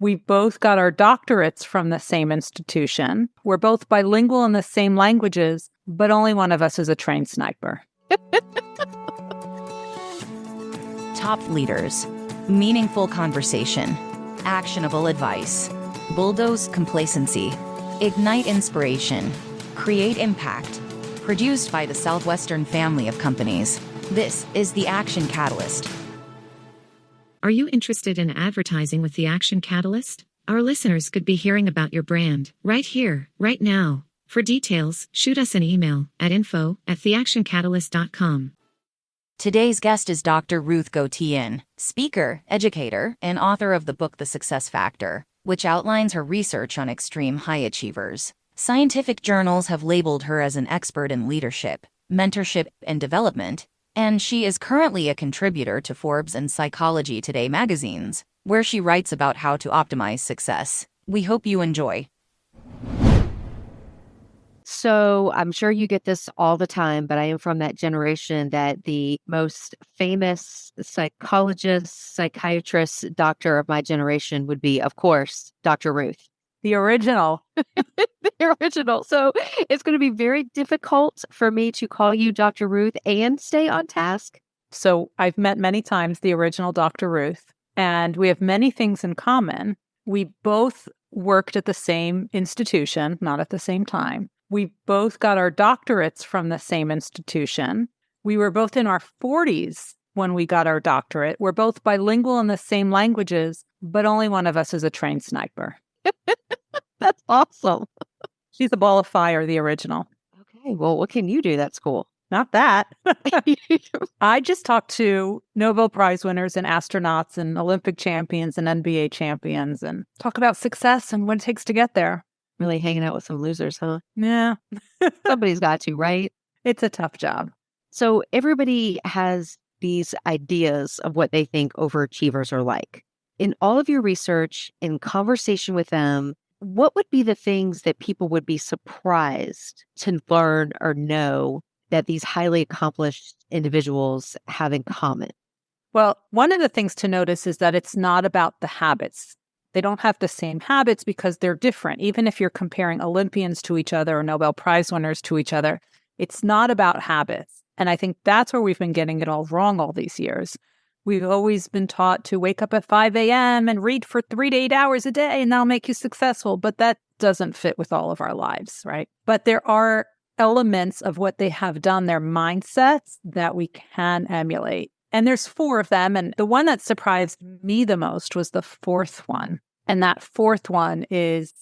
We both got our doctorates from the same institution. We're both bilingual in the same languages, but only one of us is a trained sniper. Top leaders, meaningful conversation, actionable advice, bulldoze complacency, ignite inspiration, create impact. Produced by the Southwestern family of companies. This is the Action Catalyst. Are you interested in advertising with the Action Catalyst? Our listeners could be hearing about your brand right here, right now. For details, shoot us an email at info@theactioncatalyst.com. Today's guest is Dr. Ruth Gotian, speaker, educator, and author of the book The Success Factor, which outlines her research on extreme high achievers. Scientific journals have labeled her as an expert in leadership, mentorship, and development, and she is currently a contributor to Forbes and Psychology Today magazines, where she writes about how to optimize success. We hope you enjoy. So I'm sure you get this all the time, but I am from that generation that the most famous psychologist, psychiatrist, doctor of my generation would be, of course, Dr. Ruth. The original. The original. So it's going to be very difficult for me to call you Dr. Ruth and stay on task. So I've met many times the original Dr. Ruth, and we have many things in common. We both worked at the same institution, not at the same time. We both got our doctorates from the same institution. We were both in our 40s when we got our doctorate. We're both bilingual in the same languages, but only one of us is a trained sniper. That's awesome. She's a ball of fire, the original. Okay, well, what can you do? That's cool. Not that. I just talked to Nobel Prize winners and astronauts and Olympic champions and NBA champions and talk about success and what it takes to get there. Really hanging out with some losers, huh? Yeah. Somebody's got to, right? It's a tough job. So everybody has these ideas of what they think overachievers are like. In all of your research, in conversation with them, what would be the things that people would be surprised to learn or know that these highly accomplished individuals have in common? Well, one of the things to notice is that it's not about the habits. They don't have the same habits because they're different. Even if you're comparing Olympians to each other or Nobel Prize winners to each other, it's not about habits. And I think that's where we've been getting it all wrong all these years. We've always been taught to wake up at 5 a.m. and read for 3 to 8 hours a day, and that'll make you successful. But that doesn't fit with all of our lives, right? But there are elements of what they have done, their mindsets, that we can emulate. And there's 4 of them. And the one that surprised me the most was the 4th one. And that 4th one is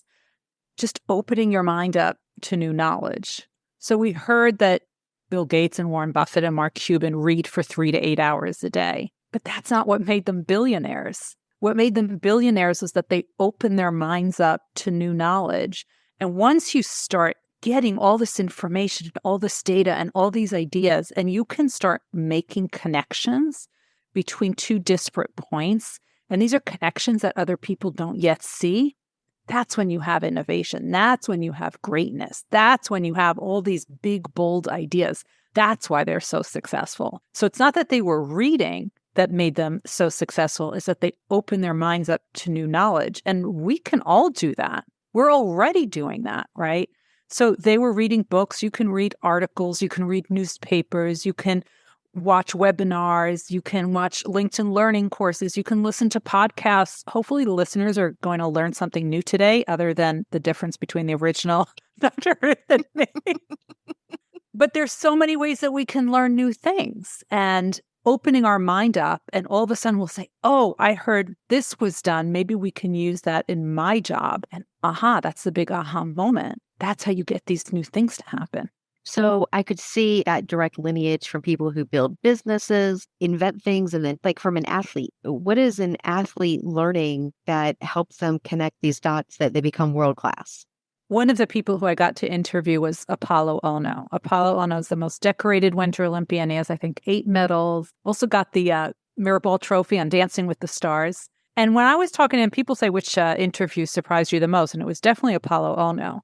just opening your mind up to new knowledge. So we heard that Bill Gates and Warren Buffett and Mark Cuban read for 3 to 8 hours a day. But that's not what made them billionaires. What made them billionaires is that they opened their minds up to new knowledge. And once you start getting all this information, all this data, and all these ideas, and you can start making connections between 2 disparate points, and these are connections that other people don't yet see, that's when you have innovation. That's when you have greatness. That's when you have all these big, bold ideas. That's why they're so successful. So it's not that they were reading that made them so successful, is that they opened their minds up to new knowledge. And we can all do that. We're already doing that, right? So they were reading books. You can read articles. You can read newspapers. You can watch webinars. You can watch LinkedIn learning courses. You can listen to podcasts. Hopefully the listeners are going to learn something new today other than the difference between the original Dr. Ruth and me. But there's so many ways that we can learn new things. And opening our mind up, and all of a sudden we'll say, oh, I heard this was done. Maybe we can use that in my job. And that's the big aha moment. That's how you get these new things to happen. So I could see that direct lineage from people who build businesses, invent things, and then like from an athlete. What is an athlete learning that helps them connect these dots that they become world class? One of the people who I got to interview was Apollo Ono. Apollo Ono is the most decorated Winter Olympian. He has, I think, 8 medals. Also got the Mirrorball Trophy on Dancing with the Stars. And when I was talking to him, people say, which interview surprised you the most? And it was definitely Apollo Ono.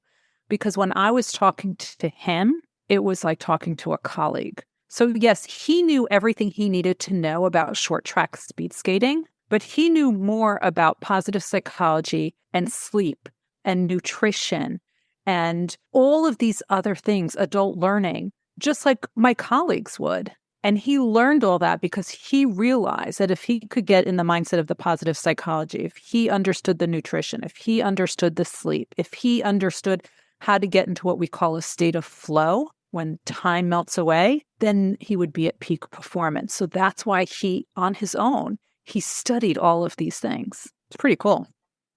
Because when I was talking to him, it was like talking to a colleague. So yes, he knew everything he needed to know about short track speed skating, But he knew more about positive psychology and sleep and nutrition and all of these other things, adult learning, just like my colleagues would. And he learned all that because he realized that if he could get in the mindset of the positive psychology, if he understood the nutrition, if he understood the sleep, if he understood how to get into what we call a state of flow when time melts away, then he would be at peak performance. So that's why he, on his own, he studied all of these things. It's pretty cool.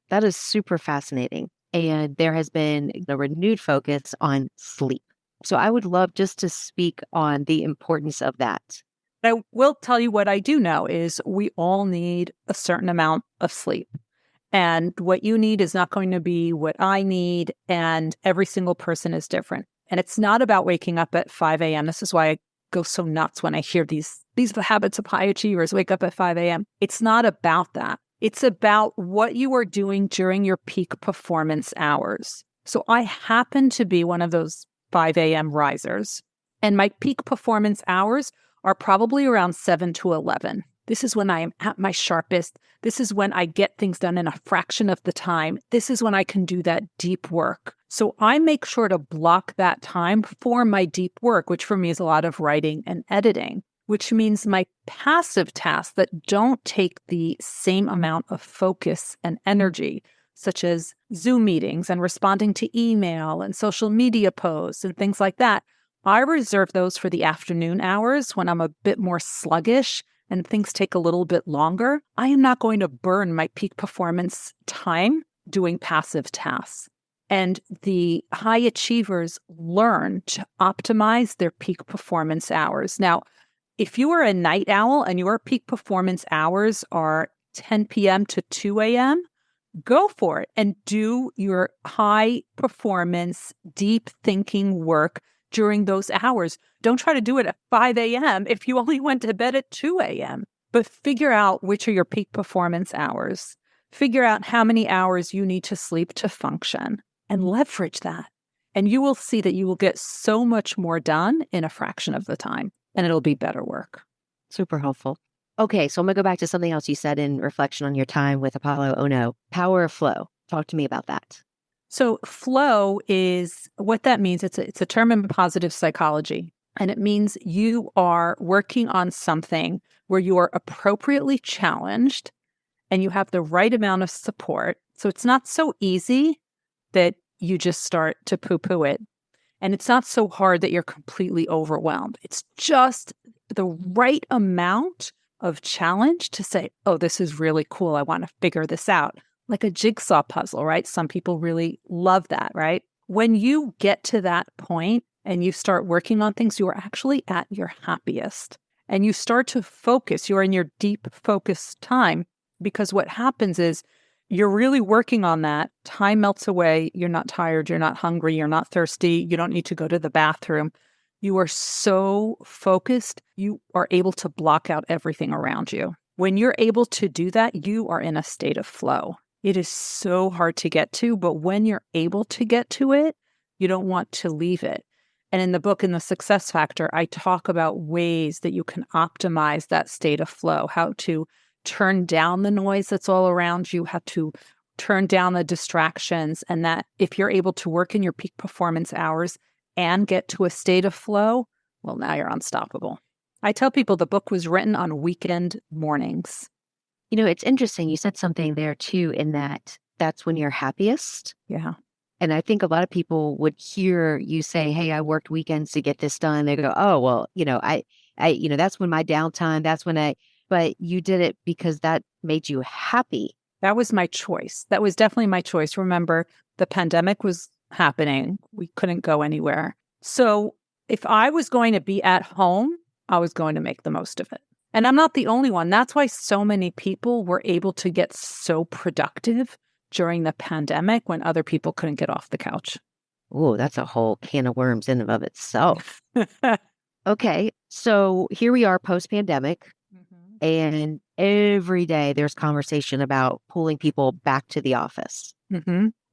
That is super fascinating. And there has been a renewed focus on sleep. So I would love just to speak on the importance of that. I will tell you what I do know is we all need a certain amount of sleep. And what you need is not going to be what I need. And every single person is different. And it's not about waking up at 5 a.m. This is why I go so nuts when I hear these are the habits of high achievers, wake up at 5 a.m. It's not about that. It's about what you are doing during your peak performance hours. So I happen to be one of those 5 a.m. risers. And my peak performance hours are probably around 7 to 11. This is when I am at my sharpest. This is when I get things done in a fraction of the time. This is when I can do that deep work. So I make sure to block that time for my deep work, which for me is a lot of writing and editing, which means my passive tasks that don't take the same amount of focus and energy, such as Zoom meetings and responding to email and social media posts and things like that. I reserve those for the afternoon hours when I'm a bit more sluggish and things take a little bit longer. I am not going to burn my peak performance time doing passive tasks. And the high achievers learn to optimize their peak performance hours. Now, if you are a night owl and your peak performance hours are 10 p.m. to 2 a.m., go for it and do your high performance, deep thinking work during those hours. Don't try to do it at 5 a.m. if you only went to bed at 2 a.m. But figure out which are your peak performance hours. Figure out how many hours you need to sleep to function and leverage that. And you will see that you will get so much more done in a fraction of the time, and it'll be better work. Super helpful. Okay, so I'm going to go back to something else you said in reflection on your time with Apollo Ono. Power of flow. Talk to me about that. So flow is what that means. It's a term in positive psychology, and it means you are working on something where you are appropriately challenged and you have the right amount of support. So it's not so easy that you just start to poo-poo it. And it's not so hard that you're completely overwhelmed. It's just the right amount of challenge to say, oh, this is really cool. I want to figure this out. Like a jigsaw puzzle, right? Some people really love that, right? When you get to that point and you start working on things, you are actually at your happiest. And you start to focus. You're in your deep focus time, because what happens is you're really working on that. Time melts away. You're not tired. You're not hungry. You're not thirsty. You don't need to go to the bathroom. You are so focused, you are able to block out everything around you. When you're able to do that, you are in a state of flow. It is so hard to get to, but when you're able to get to it, you don't want to leave it. And in the book, in the Success Factor, I talk about ways that you can optimize that state of flow, how to turn down the noise that's all around you, how to turn down the distractions, and that if you're able to work in your peak performance hours and get to a state of flow, well, now you're unstoppable. I tell people the book was written on weekend mornings. You know, it's interesting. You said something there too, in that that's when you're happiest. Yeah. And I think a lot of people would hear you say, hey, I worked weekends to get this done. They go, oh, well, I, that's when my downtime, but you did it because that made you happy. That was my choice. That was definitely my choice. Remember, the pandemic was happening. We couldn't go anywhere. So if I was going to be at home, I was going to make the most of it. And I'm not the only one. That's why so many people were able to get so productive during the pandemic when other people couldn't get off the couch. Oh, that's a whole can of worms in and of itself. Okay, so here we are post-pandemic, and every day there's conversation about pulling people back to the office.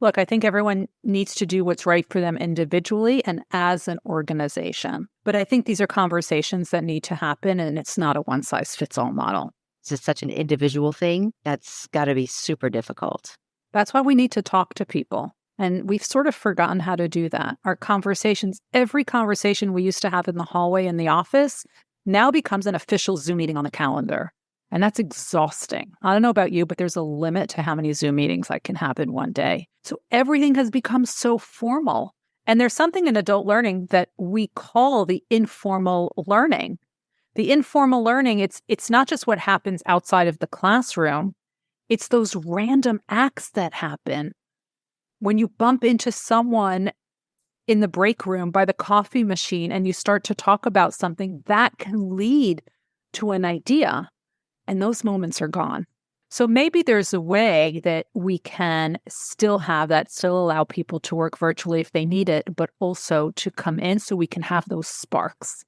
Look, I think everyone needs to do what's right for them individually and as an organization. But I think these are conversations that need to happen, and it's not a one-size-fits-all model. it's such an individual thing. That's got to be super difficult. That's why we need to talk to people. And we've sort of forgotten how to do that. Our conversations, every conversation we used to have in the hallway in the office now becomes an official Zoom meeting on the calendar. And that's exhausting. I don't know about you, but there's a limit to how many Zoom meetings I can have in one day. So everything has become so formal. And there's something in adult learning that we call the informal learning. The informal learning, it's not just what happens outside of the classroom. It's those random acts that happen. When you bump into someone in the break room by the coffee machine and you start to talk about something, that can lead to an idea. And those moments are gone. So maybe there's a way that we can still have that, still allow people to work virtually if they need it, but also to come in so we can have those sparks.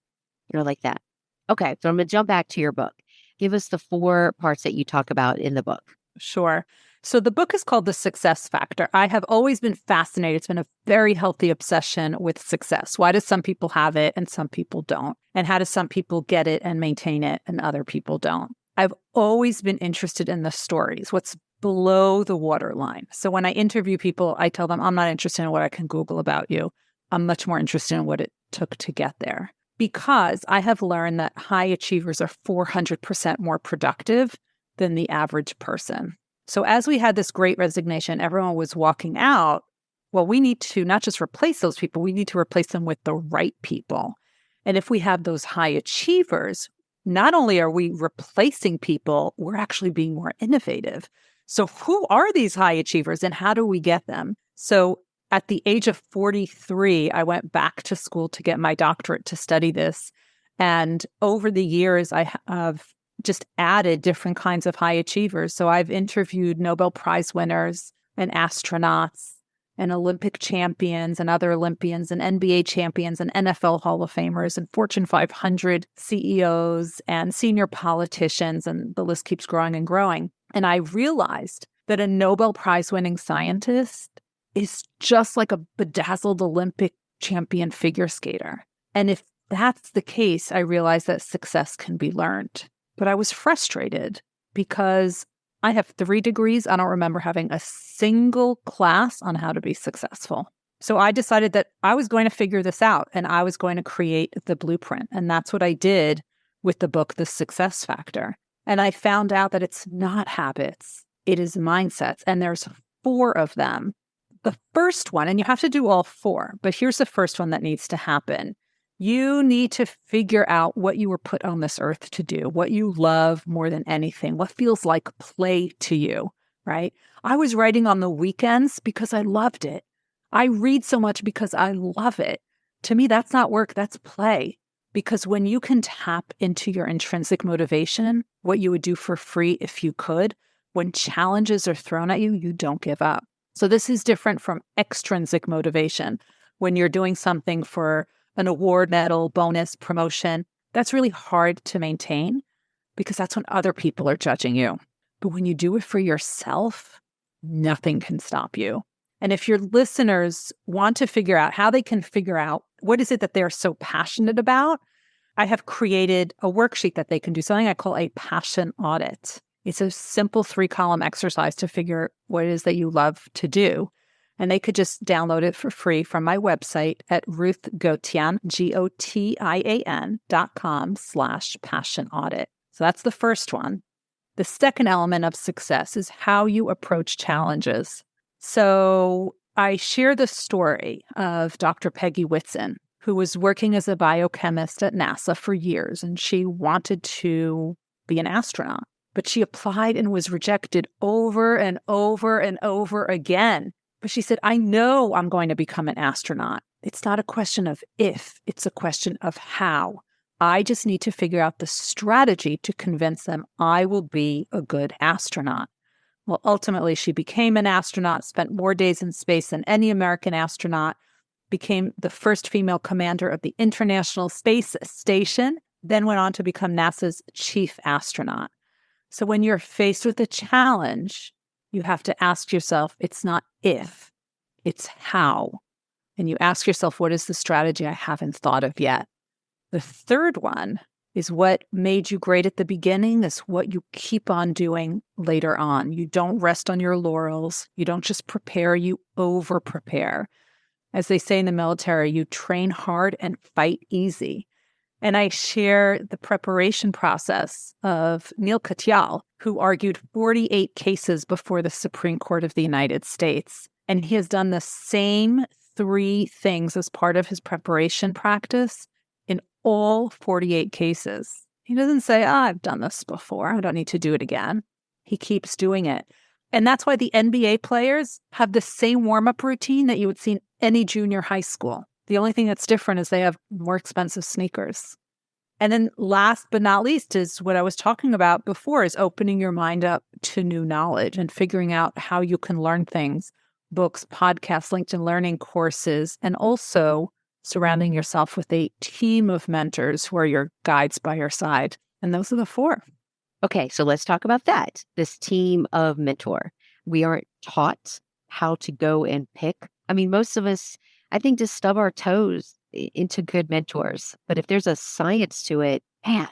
You're like that. Okay, so I'm going to jump back to your book. Give us the 4 parts that you talk about in the book. Sure. So the book is called The Success Factor. I have always been fascinated. It's been a very healthy obsession with success. Why do some people have it and some people don't? And how do some people get it and maintain it and other people don't? I've always been interested in the stories, what's below the waterline. So when I interview people, I tell them, I'm not interested in what I can Google about you. I'm much more interested in what it took to get there. Because I have learned that high achievers are 400% more productive than the average person. So as we had this great resignation, everyone was walking out. Well, we need to not just replace those people, we need to replace them with the right people. And if we have those high achievers, not only are we replacing people, we're actually being more innovative. So who are these high achievers and how do we get them? So at the age of 43, I went back to school to get my doctorate to study this. And over the years, I have just added different kinds of high achievers. So I've interviewed Nobel Prize winners and astronauts and Olympic champions and other Olympians and NBA champions and NFL Hall of Famers and Fortune 500 CEOs and senior politicians, and the list keeps growing and growing. And I realized that a Nobel Prize winning scientist is just like a bedazzled Olympic champion figure skater. And if that's the case, I realized that success can be learned. But I was frustrated because I have 3 degrees. I don't remember having a single class on how to be successful. So I decided that I was going to figure this out and I was going to create the blueprint. And that's what I did with the book, The Success Factor. And I found out that it's not habits, it is mindsets. And there's 4 of them. The first one, and you have to do all 4, but here's the first one that needs to happen. You need to figure out what you were put on this earth to do, what you love more than anything, what feels like play to you, right? I was writing on the weekends because I loved it. I read so much because I love it. To me, that's not work, that's play. Because when you can tap into your intrinsic motivation, what you would do for free if you could, when challenges are thrown at you, you don't give up. So this is different from extrinsic motivation. When you're doing something for an award, medal, bonus, promotion, that's really hard to maintain because that's when other people are judging you. But when you do it for yourself, nothing can stop you. And if your listeners want to figure out how they can figure out what is it that they're so passionate about, I have created a worksheet that they can do, something I call a passion audit. It's a simple 3-column exercise to figure what it is that you love to do. And they could just download it for free from my website at ruthgotian, GOTIAN.com/passion audit. So that's the first one. The second element of success is how you approach challenges. So I share the story of Dr. Peggy Whitson, who was working as a biochemist at NASA for years, and she wanted to be an astronaut. But she applied and was rejected over and over and over again. But she said, I know I'm going to become an astronaut. It's not a question of if, it's a question of how. I just need to figure out the strategy to convince them I will be a good astronaut. Well, ultimately, she became an astronaut, spent more days in space than any American astronaut, became the first female commander of the International Space Station, then went on to become NASA's chief astronaut. So when you're faced with a challenge, you have to ask yourself, it's not if, it's how. And you ask yourself, what is the strategy I haven't thought of yet? The third one is what made you great at the beginning is what you keep on doing later on. You don't rest on your laurels. You don't just prepare, you over prepare. As they say in the military, you train hard and fight easy. And I share the preparation process of Neil Katyal, who argued 48 cases before the Supreme Court of the United States. And he has done the same 3 things as part of his preparation practice in all 48 cases. He doesn't say, I've done this before. I don't need to do it again. He keeps doing it. And that's why the NBA players have the same warm-up routine that you would see in any junior high school. The only thing that's different is they have more expensive sneakers. And then last but not least is what I was talking about before, is opening your mind up to new knowledge and figuring out how you can learn things, books, podcasts, LinkedIn Learning courses, and also surrounding yourself with a team of mentors who are your guides by your side. And those are the 4. Okay, so let's talk about that. This team of mentor. We aren't taught how to go and pick. I mean, most of us, I think, just stub our toes into good mentors. But if there's a science to it, man,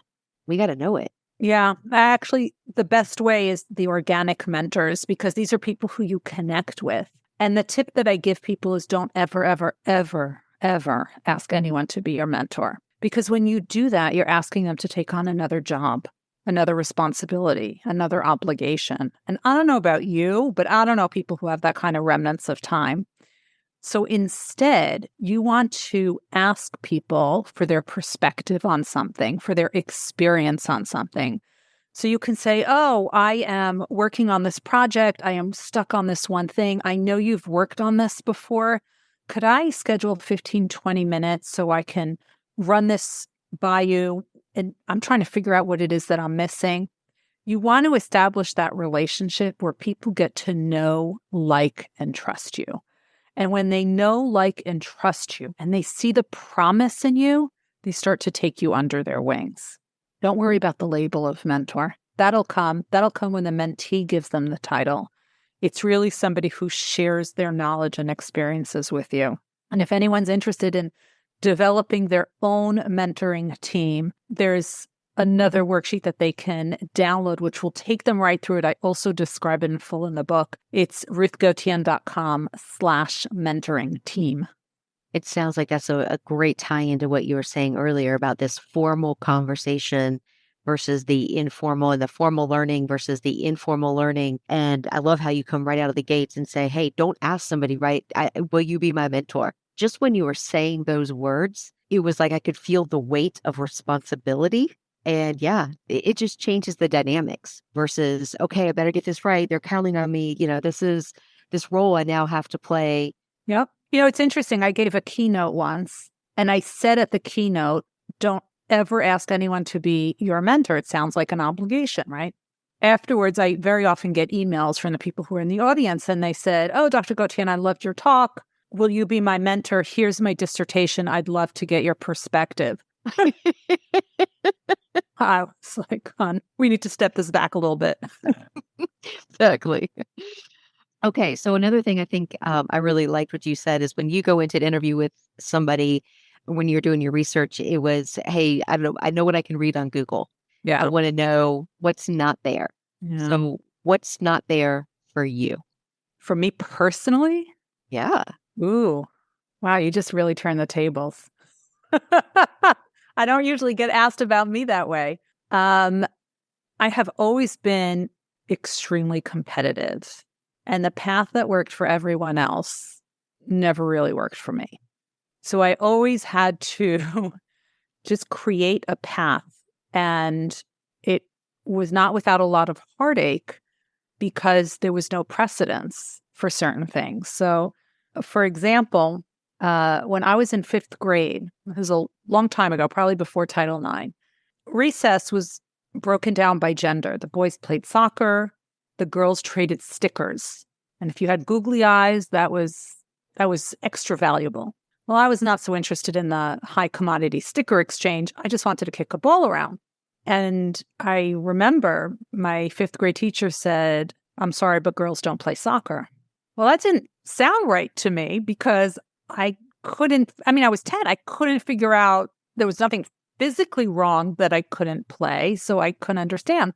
we got to know it. Yeah, actually, the best way is the organic mentors, because these are people who you connect with. And the tip that I give people is don't ever, ever, ever, ever ask anyone to be your mentor. Because when you do that, you're asking them to take on another job, another responsibility, another obligation. And I don't know about you, but I don't know people who have that kind of remnants of time. So instead, you want to ask people for their perspective on something, for their experience on something. So you can say, oh, I am working on this project. I am stuck on this one thing. I know you've worked on this before. Could I schedule 15, 20 minutes so I can run this by you? And I'm trying to figure out what it is that I'm missing. You want to establish that relationship where people get to know, like, and trust you. And when they know, like, and trust you, and they see the promise in you, they start to take you under their wings. Don't worry about the label of mentor. That'll come. That'll come when the mentee gives them the title. It's really somebody who shares their knowledge and experiences with you. And if anyone's interested in developing their own mentoring team, there's another worksheet that they can download, which will take them right through it. I also describe it in full in the book. It's ruthgotian.com/mentoring team. It sounds like that's a great tie into what you were saying earlier about this formal conversation versus the informal, and the formal learning versus the informal learning. And I love how you come right out of the gates and say, hey, don't ask somebody, right? Will you be my mentor? Just when you were saying those words, it was like I could feel the weight of responsibility. And yeah, it just changes the dynamics versus, okay, I better get this right. They're counting on me. This role I now have to play. Yep. It's interesting. I gave a keynote once, and I said at the keynote, don't ever ask anyone to be your mentor. It sounds like an obligation, right? Afterwards, I very often get emails from the people who are in the audience, and they said, oh, Dr. Gotian, I loved your talk. Will you be my mentor? Here's my dissertation. I'd love to get your perspective. I was like, we need to step this back a little bit. Exactly. Okay, so another thing I think I really liked what you said is when you go into an interview with somebody, when you're doing your research, it was, hey, I know what I can read on Google. Yeah. I want to know what's not there. Yeah. So what's not there for you? For me personally? Yeah. Ooh, wow, you just really turned the tables. I don't usually get asked about me that way. I have always been extremely competitive, and the path that worked for everyone else never really worked for me. So I always had to just create a path, and it was not without a lot of heartache because there was no precedence for certain things. So, for example, when I was in 5th grade, it was a long time ago, probably before Title IX, recess was broken down by gender. The boys played soccer, the girls traded stickers. And if you had googly eyes, that was extra valuable. Well, I was not so interested in the high commodity sticker exchange. I just wanted to kick a ball around. And I remember my 5th grade teacher said, I'm sorry, but girls don't play soccer. Well, that didn't sound right to me because I was 10. I couldn't figure out, there was nothing physically wrong that I couldn't play, so I couldn't understand.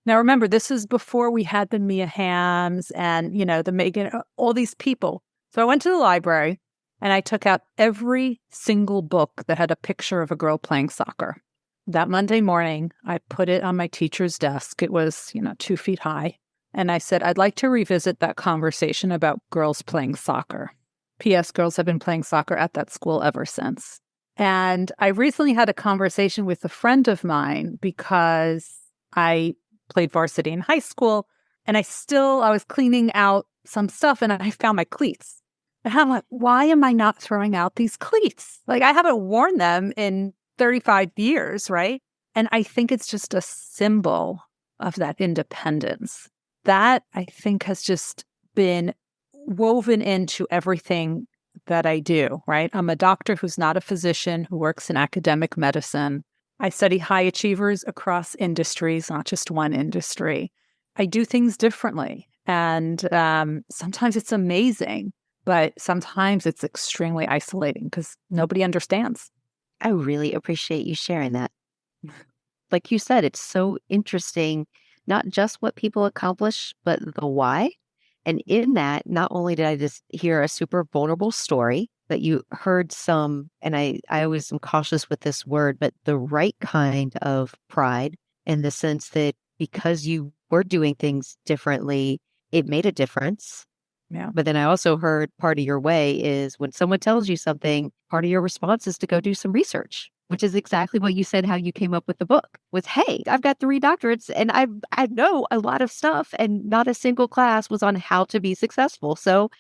Now, remember, this is before we had the Mia Hamms and, the Megan, all these people. So I went to the library and I took out every single book that had a picture of a girl playing soccer. That Monday morning, I put it on my teacher's desk. It was, 2 feet high. And I said, I'd like to revisit that conversation about girls playing soccer. P.S. Girls have been playing soccer at that school ever since. And I recently had a conversation with a friend of mine because I played varsity in high school and I was cleaning out some stuff and I found my cleats. And I'm like, why am I not throwing out these cleats? Like, I haven't worn them in 35 years, right? And I think it's just a symbol of that independence. That, I think, has just been woven into everything that I do, right? I'm a doctor who's not a physician, who works in academic medicine. I study high achievers across industries, not just one industry. I do things differently. And sometimes it's amazing, but sometimes it's extremely isolating because nobody understands. I really appreciate you sharing that. Like you said, it's so interesting, not just what people accomplish, but the why. And in that, not only did I just hear a super vulnerable story, but you heard some, and I always am cautious with this word, but the right kind of pride, in the sense that because you were doing things differently, it made a difference. Yeah. But then I also heard part of your way is when someone tells you something, part of your response is to go do some research, which is exactly what you said, how you came up with the book was, hey, I've got 3 doctorates and I know a lot of stuff and not a single class was on how to be successful. So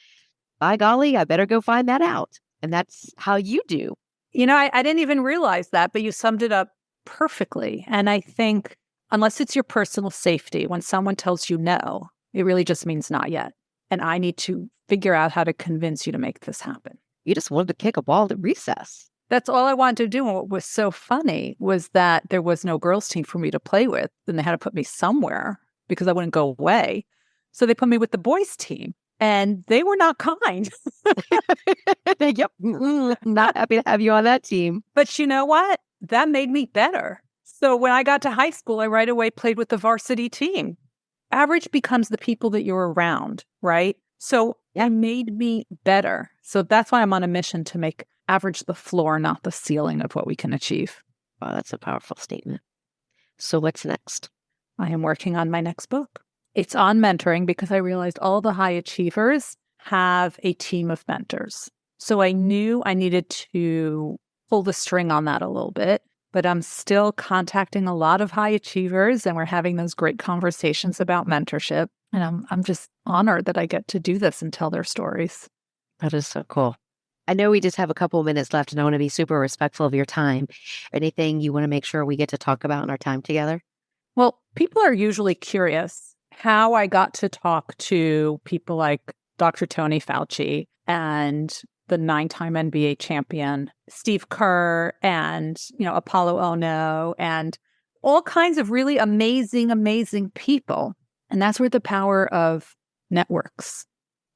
by golly, I better go find that out. And that's how you do. I didn't even realize that, but you summed it up perfectly. And I think unless it's your personal safety, when someone tells you no, it really just means not yet. And I need to figure out how to convince you to make this happen. You just wanted to kick a ball at recess. That's all I wanted to do. And what was so funny was that there was no girls' team for me to play with. And they had to put me somewhere because I wouldn't go away. So they put me with the boys' team. And they were not kind. Yep. Not happy to have you on that team. But you know what? That made me better. So when I got to high school, I right away played with the varsity team. Average becomes the people that you're around, right? So it made me better. So that's why I'm on a mission to make average the floor, not the ceiling of what we can achieve. Wow, that's a powerful statement. So what's next? I am working on my next book. It's on mentoring because I realized all the high achievers have a team of mentors. So I knew I needed to pull the string on that a little bit, but I'm still contacting a lot of high achievers and we're having those great conversations about mentorship. And I'm just honored that I get to do this and tell their stories. That is so cool. I know we just have a couple of minutes left and I want to be super respectful of your time. Anything you want to make sure we get to talk about in our time together? Well, people are usually curious how I got to talk to people like Dr. Tony Fauci and the 9-time NBA champion, Steve Kerr, and, Apollo Ono, and all kinds of really amazing, amazing people. And that's where the power of networks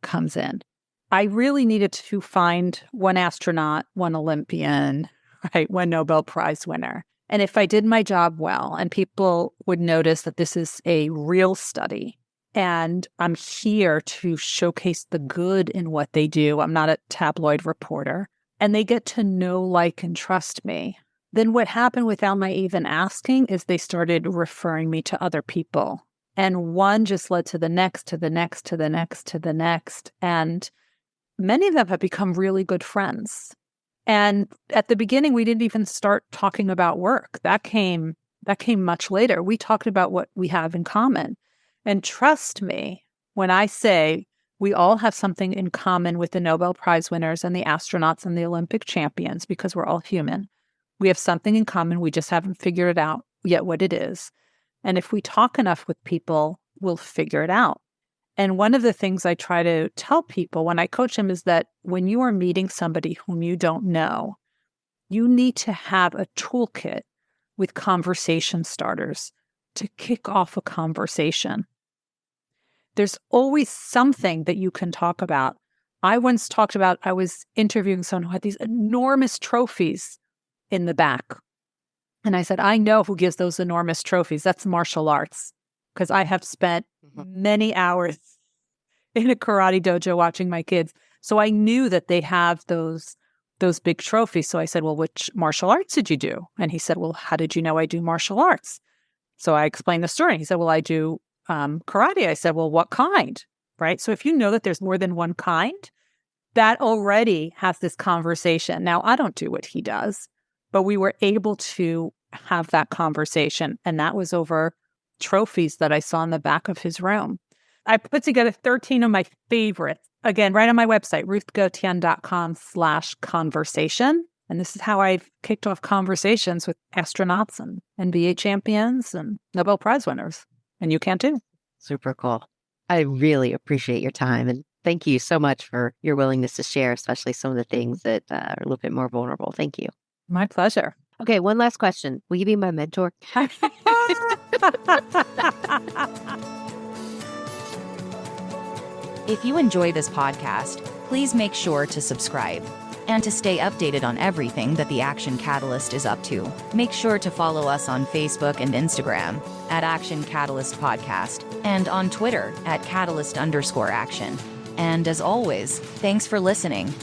comes in. I really needed to find one astronaut, one Olympian, right, one Nobel Prize winner. And if I did my job well and people would notice that this is a real study and I'm here to showcase the good in what they do, I'm not a tabloid reporter, and they get to know, like, and trust me, then what happened without my even asking is they started referring me to other people. And one just led to the next, to the next, to the next, to the next. And many of them have become really good friends. And at the beginning, we didn't even start talking about work. That came much later. We talked about what we have in common. And trust me, when I say we all have something in common with the Nobel Prize winners and the astronauts and the Olympic champions, because we're all human. We have something in common. We just haven't figured it out yet what it is. And if we talk enough with people, we'll figure it out. And one of the things I try to tell people when I coach them is that when you are meeting somebody whom you don't know, you need to have a toolkit with conversation starters to kick off a conversation. There's always something that you can talk about. I once talked about, I was interviewing someone who had these enormous trophies in the back And I said, I know who gives those enormous trophies. That's martial arts. Because I have spent many hours in a karate dojo watching my kids. So I knew that they have those big trophies. So I said, well, which martial arts did you do? And he said, well, how did you know I do martial arts? So I explained the story. He said, well, I do karate. I said, well, what kind? Right? So if you know that there's more than one kind, that already has this conversation. Now, I don't do what he does, but we were able to have that conversation. And that was over trophies that I saw in the back of his room. I put together 13 of my favorites. Again, right on my website, ruthgotian.com/conversation. And this is how I've kicked off conversations with astronauts and NBA champions and Nobel Prize winners. And you can too. Super cool. I really appreciate your time. And thank you so much for your willingness to share, especially some of the things that are a little bit more vulnerable. Thank you. My pleasure. Okay, one last question. Will you be my mentor? If you enjoy this podcast, please make sure to subscribe. And to stay updated on everything that the Action Catalyst is up to, make sure to follow us on Facebook and Instagram at Action Catalyst Podcast and on Twitter at Catalyst_Action. And as always, thanks for listening.